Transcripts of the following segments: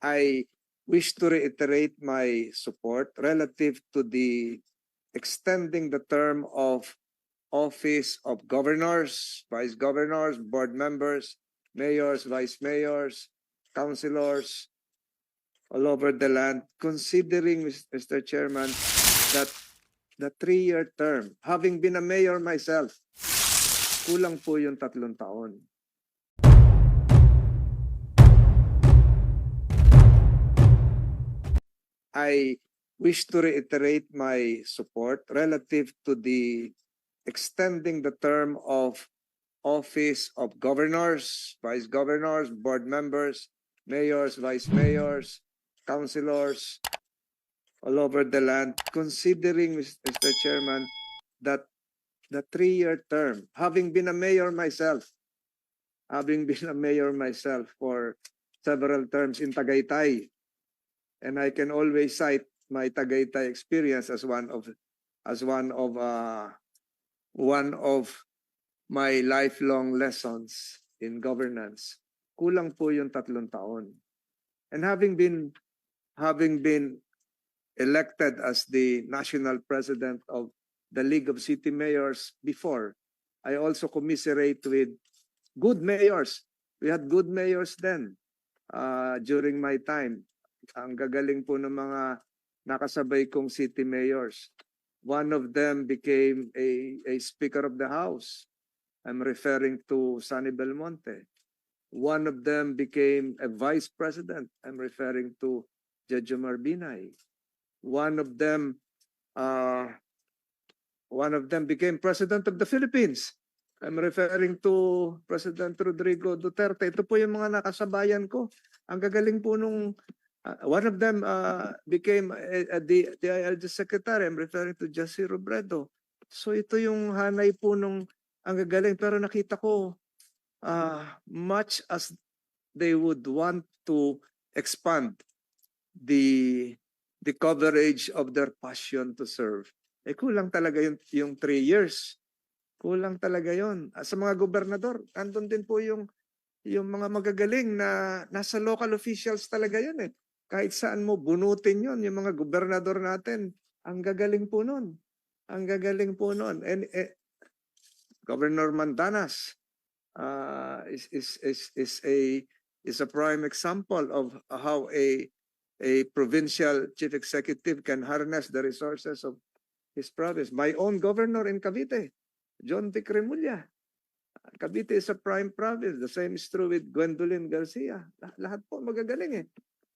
I wish to reiterate my support relative to the extending the term of office of governors, vice governors, board members, mayors, vice mayors, councilors all over the land, considering, Mr. Chairman, that the 3-year term, having been a mayor myself, kulang po yung 3 taon. I wish to reiterate my support relative to the extending the term of office of governors, vice governors, board members, mayors, vice mayors, councilors all over the land, considering, Mr. Chairman, that the 3-year term, having been a mayor myself for several terms in Tagaytay, and I can always cite my Tagaytay experience as one of my lifelong lessons in governance. Kulang po yung 3 taon. And having been elected as the national president of the League of City Mayors before, I also commiserate with good mayors. We had good mayors then during my time. Ang gagaling po ng mga nakasabay kong city mayors. One of them became a Speaker of the House. I'm referring to Sonny Belmonte. One of them became a Vice President. I'm referring to Jejomar Binay. One of them became President of the Philippines. I'm referring to President Rodrigo Duterte. Ito po yung mga nakasabayan ko. Ang gagaling po nung one of them became the DILG Secretary. I'm referring to Jesse Robredo. So ito yung hanay po nung ang gagaling. Pero nakita ko, much as they would want to expand the coverage of their passion to serve, kulang talaga yung 3 years. Kulang talaga yon. Sa mga gobernador, andun din po yung mga magagaling na nasa local officials talaga yun eh. Kahit saan mo bunutin yon, yung mga gobernador natin, ang gagaling po nun. Ang gagaling po nun. And Governor Mandanas is a prime example of how a provincial chief executive can harness the resources of his province. My own governor in Cavite, John Vic Remulla. Cavite is a prime province. The same is true with Gwendolyn Garcia. Lahat po magagaling eh.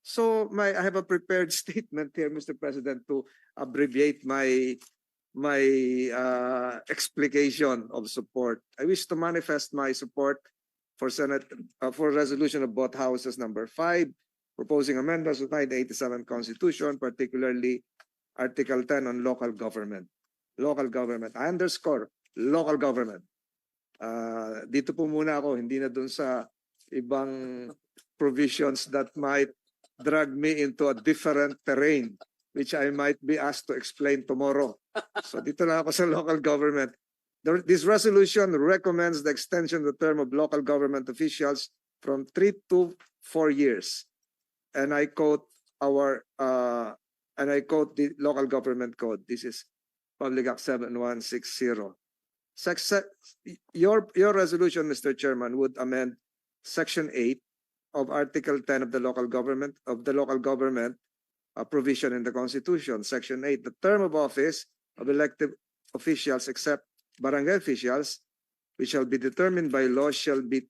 So I have a prepared statement here, Mr. President, to abbreviate my explication of support. I wish to manifest my support for resolution of both houses number 5, proposing amendments to the 1987 Constitution, particularly Article 10 on local government. Local government. I underscore, local government. Dito po muna ako, hindi na dun sa ibang provisions that might drag me into a different terrain, which I might be asked to explain tomorrow. So dito na ako sa local government. This resolution recommends the extension of the term of local government officials from 3 to 4 years. And I quote the local government code. This is Public Act 7160. Your resolution, Mr. Chairman, would amend Section 8 of Article 10 of the local government provision in the Constitution. Section 8, the term of office of elected officials except barangay officials, which shall be determined by law, shall be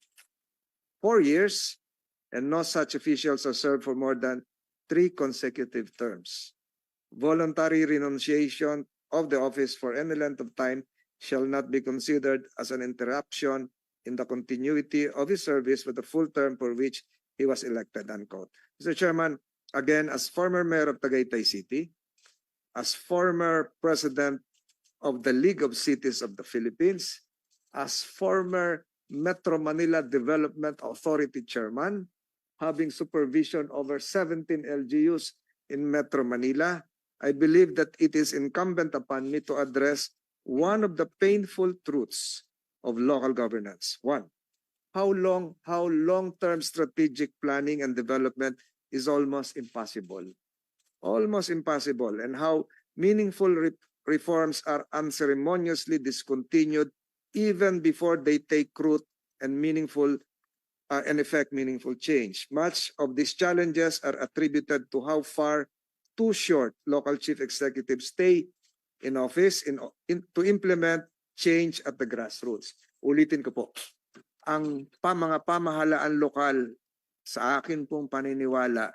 4 years, and no such officials are served for more than 3 consecutive terms. Voluntary renunciation of the office for any length of time shall not be considered as an interruption in the continuity of his service for the full term for which he was elected, unquote. Mr. Chairman, again, as former mayor of Tagaytay City, as former president of the League of Cities of the Philippines, as former Metro Manila Development Authority chairman, having supervision over 17 LGUs in Metro Manila, I believe that it is incumbent upon me to address one of the painful truths of local governance. One, how long-term strategic planning and development is almost impossible. Almost impossible. And how meaningful reforms are unceremoniously discontinued even before they take root and effect meaningful change. Much of these challenges are attributed to how far too short local chief executives stay in office to implement change at the grassroots. Ulitin ko po, ang mga pamahalaan lokal sa akin pong paniniwala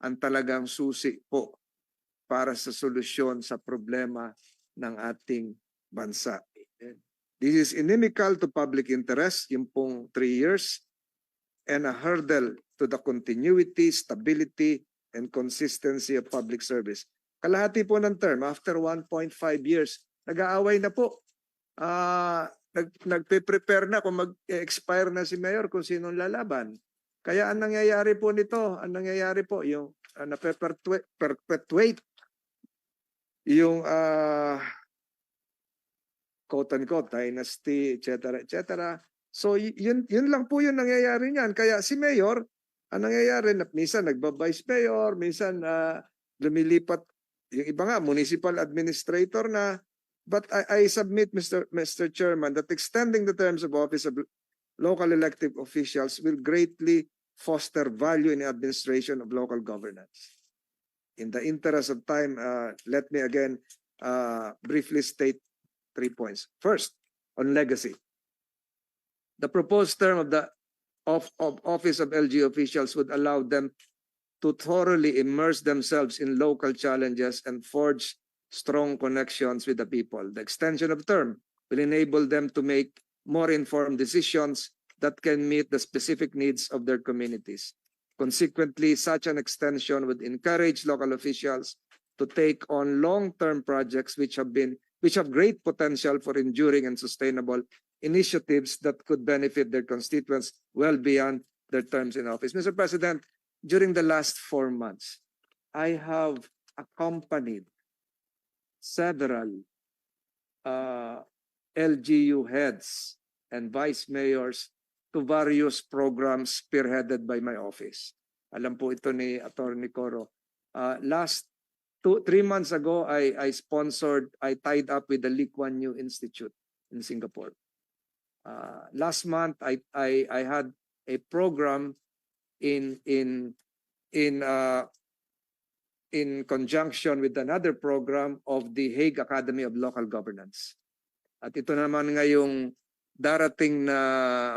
ang talagang susi po para sa solusyon sa problema ng ating bansa. This is inimical to public interest, yung pong 3 years, and a hurdle to the continuity, stability, and consistency of public service. Kalahati po ng term, after 1.5 years, nag-aaway na po. Nagpe-prepare na kung mag-expire na si Mayor kung sinong lalaban. Kaya ang nangyayari po nito, yung na-perpetuate yung quote-unquote dynasty, etc. etc. So yun lang po yung nangyayari niyan. Kaya si Mayor, ang nangyayari, minsan nagba-vice mayor, minsan lumilipat, yung iba nga, municipal administrator na. But I submit, Mr. Chairman, that extending the terms of office of local elected officials will greatly foster value in the administration of local governance. In the interest of time, let me again briefly state 3 points. First, on legacy. The proposed term of the office of LG officials would allow them to thoroughly immerse themselves in local challenges and forge strong connections with the people. The extension of term will enable them to make more informed decisions that can meet the specific needs of their communities. Consequently, such an extension would encourage local officials to take on long-term projects which have great potential for enduring and sustainable initiatives that could benefit their constituents well beyond their terms in office. Mr. President, during the last 4 months, I have accompanied several LGU heads and vice mayors to various programs spearheaded by my office. Alam po ito ni Attorney Coro. Last 3 months ago, I tied up with the Lee Kuan Yew Institute in Singapore. Last month, I had a program in conjunction with another program of the Hague Academy of Local Governance. At ito naman ngayong darating na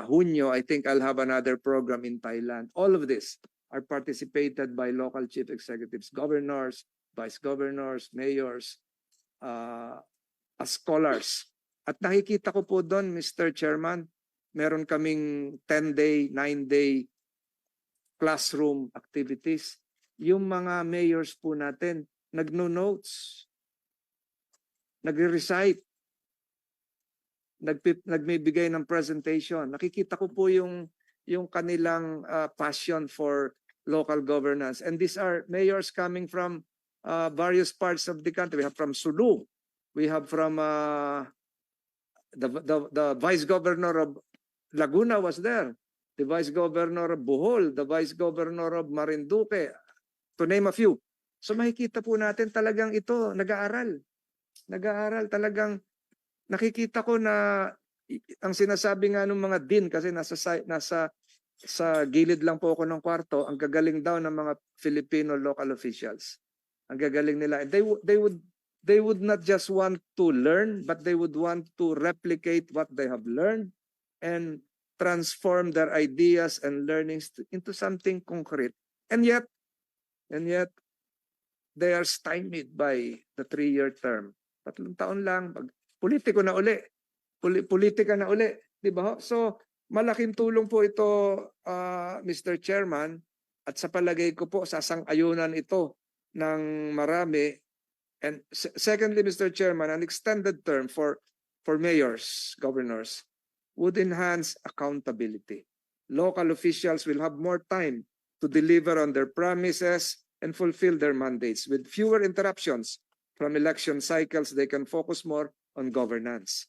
Hunyo, I think I'll have another program in Thailand. All of this are participated by local chief executives, governors, vice governors, mayors, as scholars. At nakikita ko po doon, Mr. Chairman, meron kaming 10-day, 9-day classroom activities. Yung mga mayors po natin, nagno-notes, nagre-recite, nagmibigay ng presentation. Nakikita ko po yung kanilang passion for local governance. And these are mayors coming from various parts of the country. We have from Sulu. We have from the vice governor of Laguna was there. The vice governor of Bohol, the vice governor of Marinduque, to name a few. So makikita po natin talagang ito, nag-aaral. Nag-aaral talagang nakikita ko na ang sinasabi nga ng mga dean kasi nasa sa gilid lang po ako ng kwarto, ang gagaling daw ng mga Filipino local officials. Ang gagaling nila. They would not just want to learn, but they would want to replicate what they have learned and transform their ideas and learnings into something concrete. And yet, they are stymied by the 3-year term. 3 taon lang, politiko na uli. Politika na uli. Di ba? So, malaking tulong po ito, Mr. Chairman, at sa palagay ko po, sasang-ayunan ito ng marami. And secondly, Mr. Chairman, an extended term for mayors, governors, would enhance accountability. Local officials will have more time to deliver on their promises and fulfill their mandates. With fewer interruptions from election cycles, they can focus more on governance.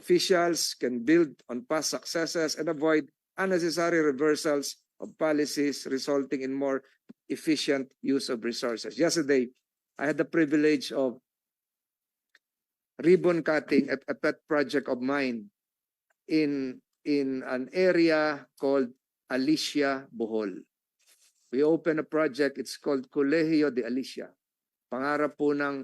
Officials can build on past successes and avoid unnecessary reversals of policies resulting in more efficient use of resources. Yesterday, I had the privilege of ribbon cutting a pet project of mine in an area called Alicia, Bohol. We opened a project, it's called Colegio de Alicia. Pangarap po ng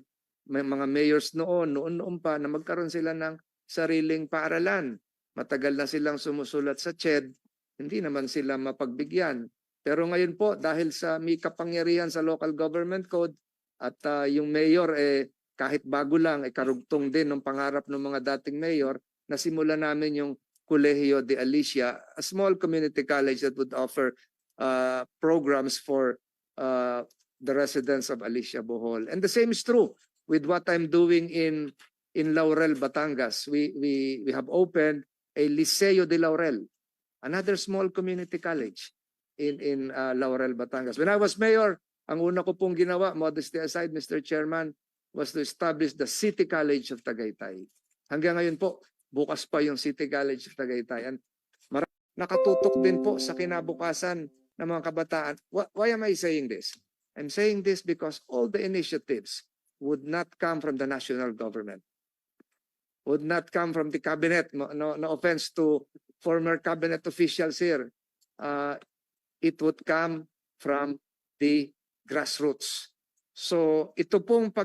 may mga mayors noon pa na magkaroon sila ng sariling paaralan. Matagal na silang sumusulat sa CHED, hindi naman sila mapagbigyan. Pero ngayon po, dahil sa may kapangyarihan sa local government code at yung mayor kahit bago lang, karugtong din ng pangarap ng mga dating mayor, nasimula namin yung Colegio de Alicia, a small community college that would offer programs for the residents of Alicia, Bohol. And the same is true with what I'm doing in Laurel, Batangas. We have opened a Liceo de Laurel, another small community college in Laurel, Batangas. When I was mayor, ang una ko pong ginawa, modesty aside, Mr. Chairman, was to establish the City College of Tagaytay. Hanggang ngayon po, bukas pa yung City College of Tagaytay. And nakatutok din po sa kinabukasan ng mga kabataan. Why am I saying this? I'm saying this because all the initiatives would not come from the national government, would not come from the cabinet. No offense to former cabinet officials here. It would come from the grassroots. So ito pong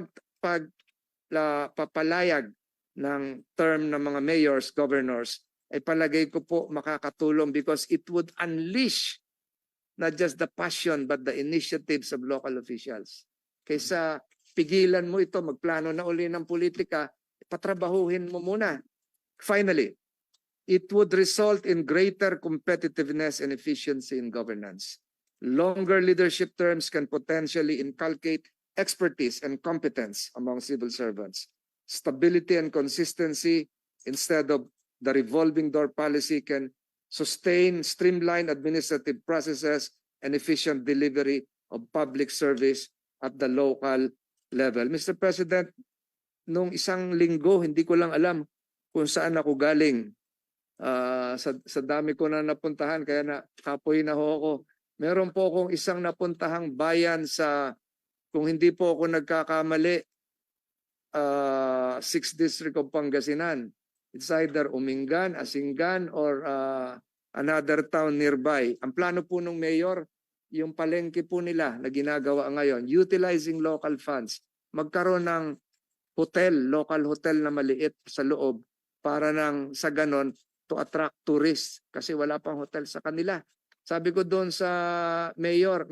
papalayag ng term ng mga mayors, governors, ay palagay ko po makakatulong because it would unleash not just the passion but the initiatives of local officials. Kaysa pigilan mo ito, magplano na uli ng politika, patrabahuhin mo muna. Finally, it would result in greater competitiveness and efficiency in governance. Longer leadership terms can potentially inculcate expertise and competence among civil servants. Stability and consistency instead of the revolving door policy can sustain streamlined administrative processes and efficient delivery of public service at the local level. Mr. President, nung isang linggo, hindi ko lang alam kung saan ako galing. Sa dami ko na napuntahan, kaya na kapoy na ho ako. Meron po akong isang napuntahang bayan sa, kung hindi po ako nagkakamali, 6th District of Pangasinan. It's either Umingan, Asingan, or another town nearby. Ang plano po ng mayor, yung palengke po nila na ginagawa ngayon, utilizing local funds, magkaroon ng hotel, local hotel na maliit sa loob para nang sa ganon to attract tourists kasi wala pang hotel sa kanila. Sabi ko doon sa mayor,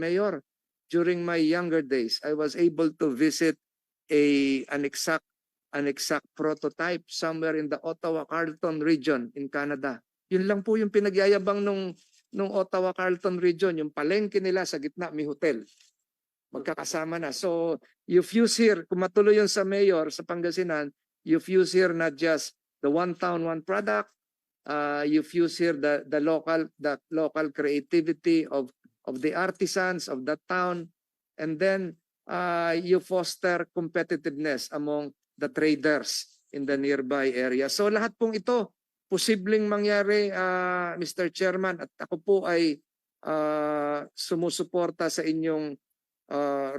during my younger days, I was able to visit an exact prototype somewhere in the Ottawa-Carleton region in Canada. Yun lang po yung pinagyayabang nung Ottawa-Carleton region, yung palengke nila sa gitna may hotel. Magkakasama na. So, you fuse here, kung matuloy yun sa mayor, sa Pangasinan, you fuse here not just the one town, one product, you fuse here the local creativity of the artisans of that town, and then you foster competitiveness among the traders in the nearby area. So lahat pong ito posibleng mangyari, Mr. Chairman, at ako po ay sumusuporta sa inyong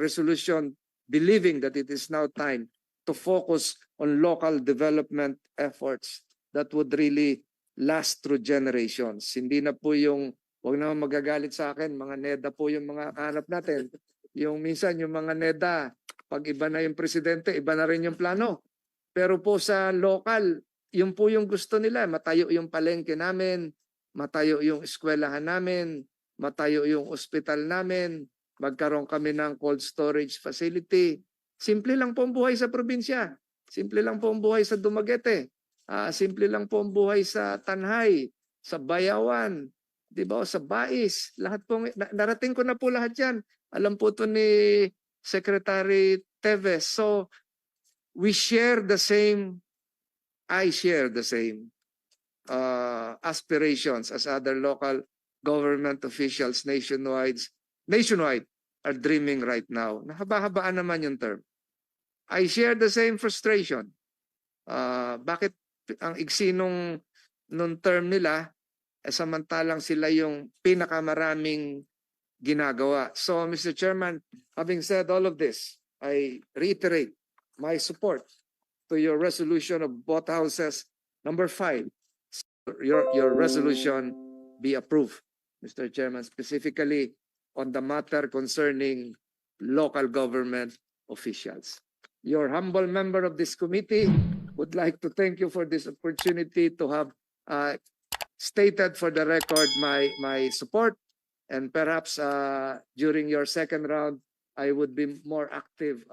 resolution, believing that it is now time to focus on local development efforts that would really last through generations. Hindi na po yung, huwag naman magagalit sa akin, mga NEDA po yung mga kahanap natin. Yung minsan yung mga NEDA, pag iba na yung presidente, iba na rin yung plano. Pero po sa local, yun po yung gusto nila. Matayo yung palengke namin, matayo yung eskwelahan namin, matayo yung ospital namin, magkaroon kami ng cold storage facility. Simple lang po ang buhay sa probinsya. Simple lang po ang buhay sa Dumaguete. Simple lang po ang buhay sa Tanhay, sa Bayawan, di ba, sa Bais. Lahat po, narating ko na po lahat yan. Alam po ito ni Secretary Teves. So, I share the same aspirations as other local government officials nationwide are dreaming right now. Nahaba-habaan naman yung term. I share the same frustration. Bakit ang iksi nung term nila, samantalang sila yung pinakamaraming ginagawa. So, Mr. Chairman, having said all of this, I reiterate my support to your resolution of both houses. Number 5, your resolution be approved, Mr. Chairman, specifically on the matter concerning local government officials. Your humble member of this committee would like to thank you for this opportunity to have stated for the record my support, and perhaps during your second round, I would be more active